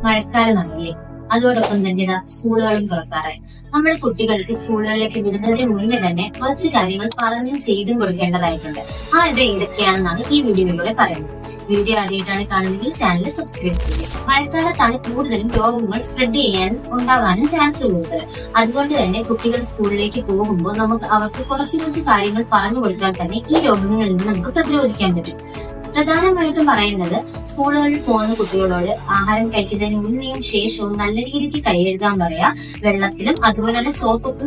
മഴക്കാലമാണല്ലേ. അതോടൊപ്പം തന്നെ ഇതാ സ്കൂളുകളും തുറക്കാറായി. നമ്മുടെ കുട്ടികൾക്ക് സ്കൂളുകളിലേക്ക് വിടുന്നതിന് മുന്നേ തന്നെ കുറച്ച് കാര്യങ്ങൾ പറഞ്ഞും ചെയ്തും കൊടുക്കേണ്ടതായിട്ടുണ്ട്. ഇത് ഏതൊക്കെയാണെന്നാണ് ഈ വീഡിയോയിലൂടെ പറയുന്നത്. വീഡിയോ ആദ്യമായിട്ടാണ് കാണുന്നതെങ്കിൽ ചാനൽ സബ്സ്ക്രൈബ് ചെയ്യുക. മഴക്കാലത്താണ് കൂടുതലും രോഗങ്ങൾ സ്പ്രെഡ് ഉണ്ടാകാനും ചാൻസ് കൂടുതൽ. അതുകൊണ്ട് തന്നെ കുട്ടികൾ സ്കൂളിലേക്ക് പോകുമ്പോൾ അവർക്ക് കുറച്ച് കാര്യങ്ങൾ പറഞ്ഞു കൊടുത്താൽ തന്നെ ഈ രോഗങ്ങളിൽ നിന്ന് നമുക്ക് പ്രതിരോധിക്കാൻ പറ്റും. പ്രധാനമായിട്ടും പറയുന്നത്, സ്കൂളുകളിൽ പോകുന്ന കുട്ടികളോട് ആഹാരം കഴിക്കുന്നതിന് മുന്നേയും ശേഷവും നല്ല രീതിക്ക് കൈ കഴുകാൻ പറയാ. വെള്ളത്തിലും അതുപോലെ തന്നെ സോപ്പൊക്കെ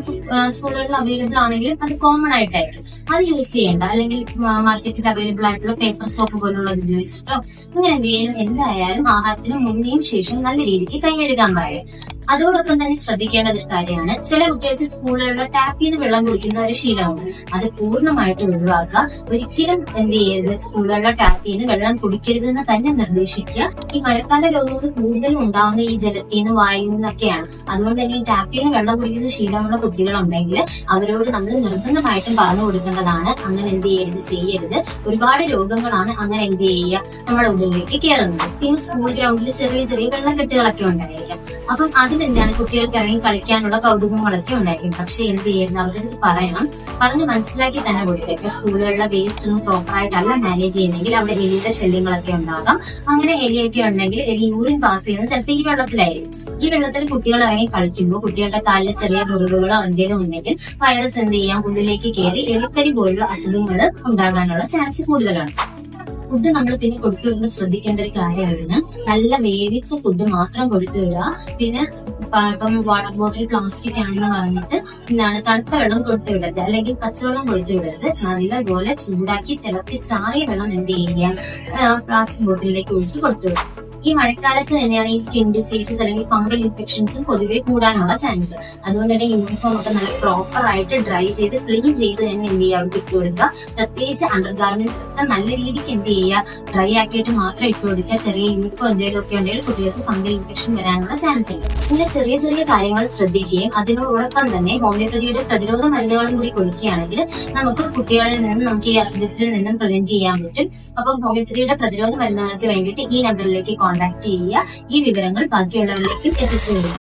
സ്കൂളുകളിൽ അവൈലബിൾ ആണെങ്കിലും അത് കോമൺ ആയിട്ടായിരിക്കും. അത് യൂസ് ചെയ്യേണ്ട, അല്ലെങ്കിൽ മാർക്കറ്റിൽ അവൈലബിൾ ആയിട്ടുള്ള പേപ്പർ സോപ്പ് പോലുള്ളത് ഉപയോഗിച്ചിട്ടോ ഇങ്ങനെ എന്തായാലും ആഹാരത്തിന് മുന്നേയും ശേഷവും നല്ല രീതിക്ക് കൈ കഴുകാൻ പറയാം. അതോടൊപ്പം തന്നെ ശ്രദ്ധിക്കേണ്ട ഒരു കാര്യമാണ്, ചില കുട്ടികൾക്ക് സ്കൂളുകളിലെ ടാപ്പിൽ നിന്ന് വെള്ളം കുടിക്കുന്ന ഒരു ശീലമുണ്ട്. അത് പൂർണ്ണമായിട്ട് ഒഴിവാക്കുക. ഒരിക്കലും എന്ത് ചെയ്യരുത്, സ്കൂളുകളിലെ ടാപ്പിൽ നിന്ന് വെള്ളം കുടിക്കരുതെന്ന് തന്നെ നിർദ്ദേശിക്കുക. ഈ മഴക്കാല രോഗങ്ങൾ കൂടുതലും ഉണ്ടാവുന്ന ഈ ജലത്തിൽ നിന്ന് വായുവിൽ നിന്നൊക്കെയാണ്. അതുകൊണ്ട് തന്നെ ഈ ടാപ്പിൽ നിന്ന് വെള്ളം കുടിക്കുന്ന ശീലമുള്ള കുട്ടികളുണ്ടെങ്കിൽ അവരോട് നമ്മൾ നിർബന്ധമായിട്ടും പറഞ്ഞു കൊടുക്കേണ്ടതാണ്, അങ്ങനെ എന്ത് ചെയ്യരുത്. ഒരുപാട് രോഗങ്ങളാണ് അങ്ങനെ എന്ത് ചെയ്യുക നമ്മുടെ ഉള്ളിലേക്ക് കയറുന്നത്. പിന്നെ സ്കൂൾ ഗ്രൗണ്ടിൽ ചെറിയ ചെറിയ വെള്ളക്കെട്ടുകളൊക്കെ ഉണ്ടായിരിക്കാം. അപ്പം അതിലെന്താണ്, കുട്ടികൾക്ക് ഇറങ്ങി കളിക്കാനുള്ള കൗതുകങ്ങളൊക്കെ ഉണ്ടായിരിക്കും. പക്ഷെ എന്ത് ചെയ്യുന്നത്, അവരുടെ പറഞ്ഞ് മനസ്സിലാക്കി തന്നെ കൊടുക്കുക. ഇപ്പൊ സ്കൂളുകളിലെ വേസ്റ്റ് ഒന്നും പ്രോപ്പർ ആയിട്ടല്ല മാനേജ് ചെയ്യുന്നെങ്കിൽ അവിടെ എലിയുടെ ശല്യങ്ങളൊക്കെ ഉണ്ടാകാം. അങ്ങനെ എലിയൊക്കെ ഉണ്ടെങ്കിൽ എലി യൂറിൻ പാസ് ചെയ്യുന്നത് ചിലപ്പോൾ ഈ വെള്ളത്തിലായിരിക്കും. ഈ വെള്ളത്തിൽ കുട്ടികൾ ഇറങ്ങി കളിക്കുമ്പോൾ കുട്ടികളുടെ കാലിൽ ചെറിയ മുറിവുകളോ എന്തെങ്കിലും ഉണ്ടെങ്കിൽ വൈറസ് എന്ത് ചെയ്യാം, ഉള്ളിലേക്ക് കയറി എലിപ്പനി പോലുള്ള അസുഖങ്ങൾ ഉണ്ടാകാനുള്ള ചാൻസ് കൂടുതലാണ്. ഫുഡ് നമ്മൾ പിന്നെ കൊടുത്തുവിടുമ്പോൾ ശ്രദ്ധിക്കേണ്ട ഒരു കാര്യമാണ്, നല്ല വേവിച്ച ഫുഡ് മാത്രം കൊടുത്തുവിടുക. പിന്നെ ഇപ്പം വാട്ടർ ബോട്ടിൽ പ്ലാസ്റ്റിക് ആണെന്ന് പറഞ്ഞിട്ട് തണുത്ത വെള്ളം കൊടുത്തുവിടരുത്, അല്ലെങ്കിൽ പച്ചവെള്ളം കൊടുത്തുവിടരുത്. നല്ലപോലെ ചൂടാക്കി തിളപ്പിച്ചാറിയ വെള്ളം എന്ത് ചെയ്യുക, പ്ലാസ്റ്റിക് ബോട്ടിലേക്ക് ഒഴിച്ച് കൊടുത്തുവിടുക. ഈ മഴക്കാലത്ത് തന്നെയാണ് ഈ സ്കിൻ ഡിസീസസ് അല്ലെങ്കിൽ ഫംഗൽ ഇൻഫെക്ഷൻസും പൊതുവെ കൂടാനുള്ള ചാൻസ്. അതുകൊണ്ട് തന്നെ യൂണിഫോം ഒക്കെ നല്ല പ്രോപ്പർ ആയിട്ട് ഡ്രൈ ചെയ്ത് ക്ലീൻ ചെയ്ത് തന്നെ എന്ത് ചെയ്യുക, അവർക്ക് ഇട്ട് കൊടുക്കുക. പ്രത്യേകിച്ച് അണ്ടർ ഗാർമെന്റ്സ് ഒക്കെ നല്ല രീതിക്ക് എന്ത് ചെയ്യുക, ഡ്രൈ ആക്കിയിട്ട് മാത്രം ഇട്ട് കൊടുക്കുക. ചെറിയ യൂണിഫോം എന്തെങ്കിലും ഒക്കെ ഉണ്ടെങ്കിൽ കുട്ടികൾക്ക് ഫംഗൽ ഇൻഫെക്ഷൻ വരാനുള്ള ചാൻസ് ഉണ്ട്. പിന്നെ ചെറിയ ചെറിയ കാര്യങ്ങൾ ശ്രദ്ധിക്കുകയും അതിനോടൊപ്പം തന്നെ ഹോമിയോപ്പതിയുടെ പ്രതിരോധ മരുന്നുകളും കൂടി കൊടുക്കുകയാണെങ്കിൽ നമുക്ക് കുട്ടികളിൽ നിന്ന് നമുക്ക് ഈ അസുഖത്തിൽ നിന്നും പ്രിവെന്റ് ചെയ്യാൻ പറ്റും. അപ്പം ഹോമിയോപ്പതിയുടെ പ്രതിരോധ മരുന്നുകൾക്ക് വേണ്ടിയിട്ട് ഈ നമ്പറിലേക്ക് കോൺടാക്ട് ചെയ്യുക. ഈ വിവരങ്ങൾ ബാക്കിയുള്ളവരിലേക്കും എത്തിച്ചു കൊടുക്കുക.